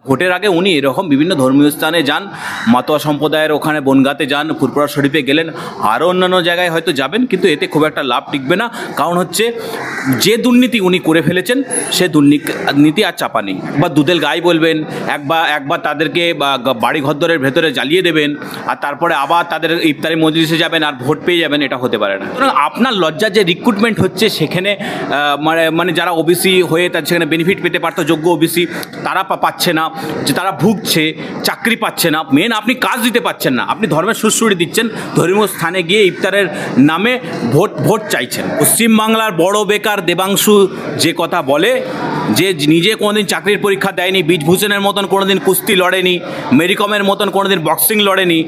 ভোটের আগে উনি এরকম বিভিন্ন ধর্মীয় স্থানে যান, মাতোয়া সম্প্রদায়ের ওখানে বনগাঁতে যান, ফুরপুরা শরীফে গেলেন, আরও অন্যান্য জায়গায় হয়তো যাবেন, কিন্তু এতে খুব একটা লাভ টিকবে না। কারণ হচ্ছে যে দুর্নীতি উনি করে ফেলেছেন সে দুর্নীতি আর চাপা নেই। বা দুধেল গাই বলবেন, একবার তাদেরকে বাড়ি ঘরদরের ভেতরে জ্বালিয়ে দেবেন, আর তারপরে আবার তাদের ইফতারি মজলিসে যাবেন আর ভোট পেয়ে যাবেন, এটা হতে পারে না। সুতরাং আপনার লজ্জার যে রিক্রুটমেন্ট হচ্ছে সেখানে মানে যারা ওবিসি হয়ে তার সেখানে বেনিফিট পেতে পারতো, যোগ্য ওবিসি, তারা পাচ্ছে না, যে তারা ভুগছে, চাকরি পাচ্ছে না, মেন আপনি কাজ দিতে পারছেন না। আপনি ধর্মের সুশ্রুতি দিচ্ছেন, ধর্মীয় স্থানে গিয়ে ইফতারের নামে ভোট চাইছেন। পশ্চিমবাংলার বড় বেকার দেবাংশু যে কথা বলে, যে নিজে কোনোদিন চাকরির পরীক্ষা দেয়নি, বীজভূষণের মতন কোনোদিন কুস্তি লড়েনি, মেরিকমের মতন কোনোদিন বক্সিং লড়েনি,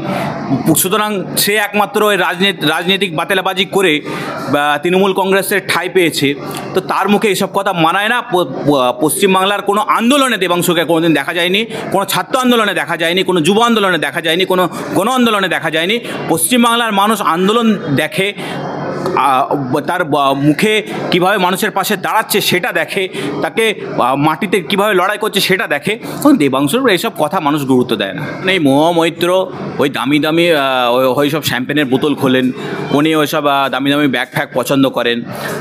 সুতরাং সে একমাত্র ওই রাজনৈতিক বাতেলাবাজি করে তৃণমূল কংগ্রেসের ঠাঁই পেয়েছে। তো তার মুখে এসব কথা মানায় না। পশ্চিমবাংলার কোনো আন্দোলনে দেবাংশুকে কোনোদিন দেখা যায়নি, কোনো ছাত্র আন্দোলনে দেখা যায়নি, কোনো যুব আন্দোলনে দেখা যায়নি, কোনো গণ আন্দোলনে দেখা যায়নি। পশ্চিমবাংলার মানুষ আন্দোলন দেখে, তার মুখে কিভাবে মানুষের পাশে দাঁড়াচ্ছে সেটা দেখে, তাকে মাটিতে কিভাবে লড়াই করছে সেটা দেখে। দেবাংশুর এইসব কথা মানুষ গুরুত্ব দেয় না। এই মৈত্র ওই দামি দামি ওই সব শ্যাম্পেনের বোতল খোলেন, উনি ওইসব দামি দামি ব্যাগ ফ্যাগ পছন্দ করেন,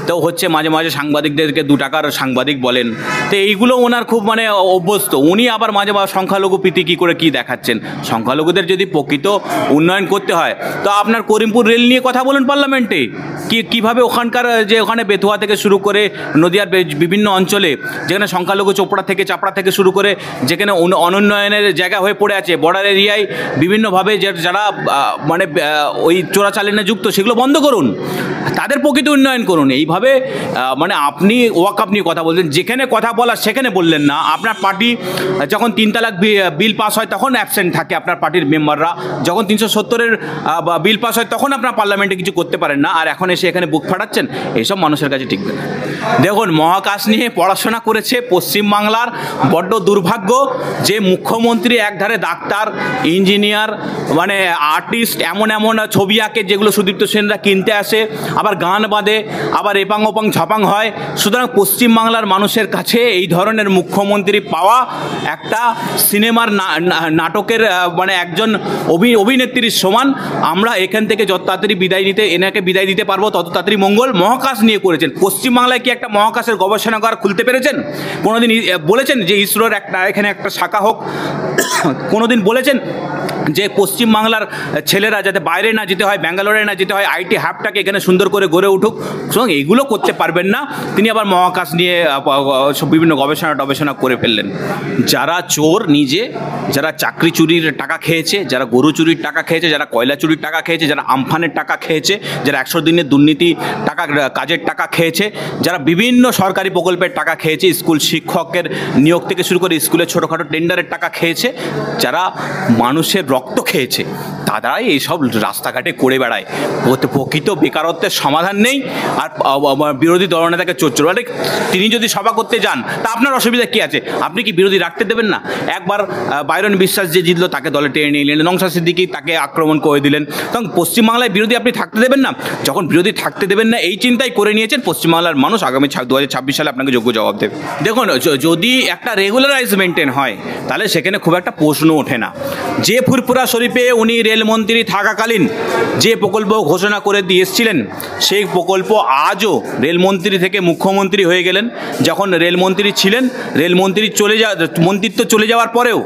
তো হচ্ছে মাঝে মাঝে সাংবাদিকদেরকে 2 টাকার সাংবাদিক বলেন, তো এইগুলো ওনার খুব মানে অভ্যস্ত। উনি আবার মাঝে মাঝে সংখ্যালঘু প্রীতি কী করে কী দেখাচ্ছেন। সংখ্যালঘুদের যদি প্রকৃত উন্নয়ন করতে হয় তো আপনার করিমপুর রেল নিয়ে কথা বলুন পার্লামেন্টে, কীভাবে ওখানকার যে ওখানে বেথুয়া থেকে শুরু করে নদিয়ার বিভিন্ন অঞ্চলে যেখানে সংখ্যালঘু চাপড়া থেকে শুরু করে যেখানে অনুন্নয়নের জায়গা হয়ে পড়ে আছে, বর্ডার এরিয়ায় বিভিন্নভাবে যারা মানে ওই চোরাচালানে যুক্ত, সেগুলো বন্ধ করুন, তাদের প্রকৃত উন্নয়ন করুন। এইভাবে মানে আপনি ওয়াকআপ নিয়ে কথা বলছেন, যেখানে কথা বলার সেখানে বললেন না। আপনার পার্টি যখন 3 তালাক বিল পাস হয় তখন অ্যাবসেন্ট থাকে আপনার পার্টির মেম্বাররা, যখন 370-এর বিল পাস হয় তখন আপনার পার্লামেন্টে কিছু করতে পারেন না, আর এখন এসে এখানে বুক ফাটাচ্ছেন, এইসব মানুষের কাছে টিকবে না। দেখুন, মহাকাশ নিয়ে পড়াশোনা করেছে পশ্চিমবাংলার বড্ড দুর্ভাগ্য যে মুখ্যমন্ত্রী একধারে ডাক্তার, ইঞ্জিনিয়ার, মানে আর্টিস্ট, এমন ছবি আঁকে যেগুলো সুদীপ্ত সেনরা কিনতে আসে, আবার গান বাঁধে, আবার এপাং ওপাং ঝাপাং হয়। সুতরাং পশ্চিমবাংলার মানুষের কাছে এই ধরনের মুখ্যমন্ত্রী পাওয়া একটা সিনেমার নাটকের মানে একজন অভিনেত্রীর সমান। আমরা এখান থেকে যত তাড়াতাড়ি এনাকে বিদায় দিতে পারবো তত তাড়াতাড়ি মঙ্গল। মহাকাশ নিয়ে করেছেন, পশ্চিমবাংলায় কি একটা মহাকাশের গবেষণাগার খুলতে পেরেছেন? কোনোদিন বলেছেন যে ইসরোর এখানে একটা শাখা হোক? কোনোদিন বলেছেন যে পশ্চিমবাংলার ছেলেরা যাতে বাইরে না যেতে হয়, ব্যাঙ্গালোরে না যেতে হয়, আইটি হাবটাকে এখানে সুন্দর করে গড়ে উঠুক? সুতরাং এইগুলো করতে পারবেন না। তিনি আবার মহাকাশ নিয়ে বিভিন্ন গবেষণা করে ফেললেন। যারা চোর নিজে, যারা চাকরি চুরির টাকা খেয়েছে, যারা গরু চুরির টাকা খেয়েছে, যারা কয়লা চুরির টাকা খেয়েছে, যারা আমফানের টাকা খেয়েছে, যারা 100 দিনের দুর্নীতি টাকা কাজের টাকা খেয়েছে, যারা বিভিন্ন সরকারি প্রকল্পের টাকা খেয়েছে, স্কুল শিক্ষকের নিয়োগ থেকে শুরু করে স্কুলের ছোটোখাটো টেন্ডারের টাকা খেয়েছে, যারা মানুষের রক্ত খেয়েছে, তারাই এইসব রাস্তাঘাটে করে বেড়ায়। প্রকৃত বেকারত্বের সমাধান নেই, আর বিরোধী দলনেতাকে চোর। মানে তিনি যদি সভা করতে যান তা আপনার অসুবিধা কী আছে? আপনি কি বিরোধী রাখতে দেবেন না? একবার বাইরন বিশ্বাস যে জিতলো তাকে দলে টেনে নিয়ে নিলেন, নওশাদ সিদ্দিকী তাকে আক্রমণ করে দিলেন। তখন পশ্চিমবাংলায় বিরোধী আপনি থাকতে দেবেন না? যখন বিরোধী থাকতে দেবেন না, এই চিন্তাই করে নিয়েছেন, পশ্চিমবাংলার মানুষ আগামী 2026 সালে আপনাকে যোগ্য জবাব দেবে। দেখুন, যদি একটা রেগুলারাইজ মেনটেন হয় তাহলে সেখানে খুব একটা প্রশ্ন ওঠে না। যে ফুরপুরা শরীফে উনি রেলমন্ত্রী থাকাকালীন যে প্রকল্প ঘোষণা করে দিয়ে এসেছিলেন, সেই প্রকল্প আজও রেলমন্ত্রী থেকে মুখ্যমন্ত্রী হয়ে গেলেন। যখন রেলমন্ত্রী ছিলেন, মন্ত্রিত্ব চলে যাওয়ার পরেও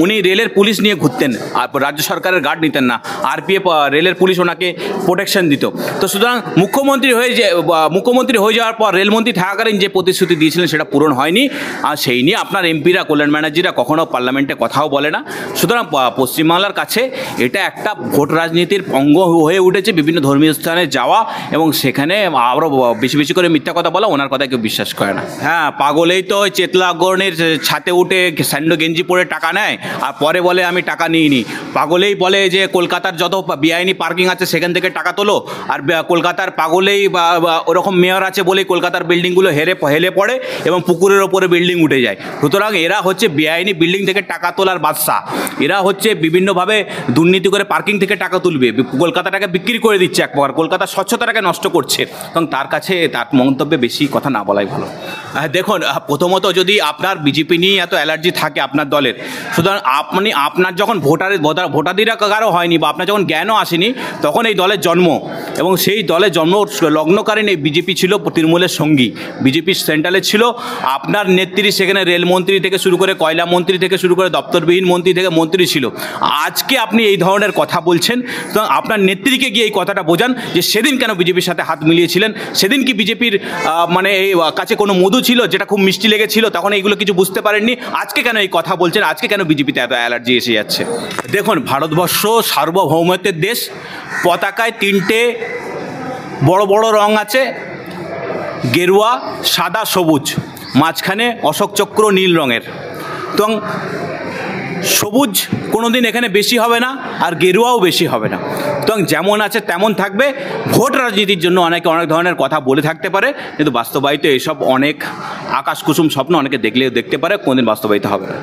উনি রেলের পুলিশ নিয়ে ঘুরতেন, আর রাজ্য সরকারের গার্ড নিতেন না, আরপিএফ রেলের পুলিশ ওনাকে প্রোটেকশন দিত। তো সুতরাং মুখ্যমন্ত্রী হয়ে যাওয়ার পর রেলমন্ত্রী থাকাকালীন যে প্রতিশ্রুতি দিয়েছিলেন সেটা পূরণ হয়নি, আর সেই নিয়ে আপনার এমপিরা, কল্যাণ ব্যানার্জিরা কখনও পার্লামেন্টে কথাও বলে না। সুতরাং পশ্চিমবাংলার কাছে এটা একটা ভোট রাজনীতির অঙ্গ হয়ে উঠেছে, বিভিন্ন ধর্মীয় স্থানে যাওয়া এবং সেখানে আরও বেশি করে মিথ্যা কথা বলা, ওনার কথা কেউ বিশ্বাস করে না। হ্যাঁ, পাগলেই তো ওই চেতলাগড়ের ছাতে উঠে স্যান্ডো গেঞ্জি পরে টাকা নেয় আর পরে বলে আমি টাকা নিইনি। পাগলেই বলে যে কলকাতার যত বেআইনি পার্কিং আছে সেখান থেকে টাকা তোলো, আর আর কলকাতার পাগলেই বা ওরকম মেয়র আছে বলেই কলকাতার বিল্ডিংগুলো হেলে পড়ে এবং পুকুরের ওপরে বিল্ডিং উঠে যায়। সুতরাং এরা হচ্ছে বেআইনি বিল্ডিং থেকে টাকা তোলার বাদশা। এরা হচ্ছে বিভিন্নভাবে দুর্নীতি করে পার্কিং থেকে টাকা তুলবে, কলকাতাটাকে বিক্রি করে দিচ্ছে এক প্রকার, কলকাতার স্বচ্ছতাটাকে নষ্ট করছে। এবং তার কাছে তার মন্তব্যে বেশি কথা না বলাই ভালো। দেখুন, প্রথমত যদি আপনার বিজেপি নিয়ে এত অ্যালার্জি থাকে আপনার দলের, সুতরাং আপনার যখন ভোটাধিকারও হয়নি বা আপনার যখন জ্ঞানও আসেনি তখন এই দলের জন্ম, এবং সেই দলের জন্ম লগ্নকালীন এই বিজেপি ছিল তৃণমূলের সঙ্গী, বিজেপি সেন্ট্রালে ছিল। আপনার নেত্রী সেখানে রেলমন্ত্রী থেকে শুরু করে কয়লা মন্ত্রী থেকে শুরু করে দপ্তরবিহীন মন্ত্রী থেকে মন্ত্রী ছিল। আজকে আপনি এই ধরনের কথা বলছেন, তো আপনার নেত্রীকে গিয়ে এই কথাটা বোঝান যে সেদিন কেন বিজেপির সাথে হাত মিলিয়েছিলেন। সেদিন কি বিজেপির মানে এই কাছে কোনো মধু ছিল যেটা খুব মিষ্টি লেগেছিল, তখন এইগুলো কিছু বুঝতে পারেননি? আজকে কেন এই কথা বলছেন? আজকে কেন বিজেপিতে এত অ্যালার্জি এসে যাচ্ছে? দেখুন, ভারতবর্ষ সার্বভৌমত্বের দেশ। পতাকায় 3টে বড় বড় রং আছে, গেরুয়া, সাদা, সবুজ, মাঝখানে অশোক চক্র নীল রঙের। তো সবুজ কোনো দিন এখানে বেশি হবে না, আর গেরুয়াও বেশি হবে না। তো যেমন আছে তেমন থাকবে। ভোট রাজনীতির জন্য অনেকে অনেক ধরনের কথা বলে থাকতে পারে, কিন্তু বাস্তবায়িত এসব অনেক আকাশ কুসুম স্বপ্ন অনেকে দেখতে পারে, কোনোদিন বাস্তবায়িত হবে না।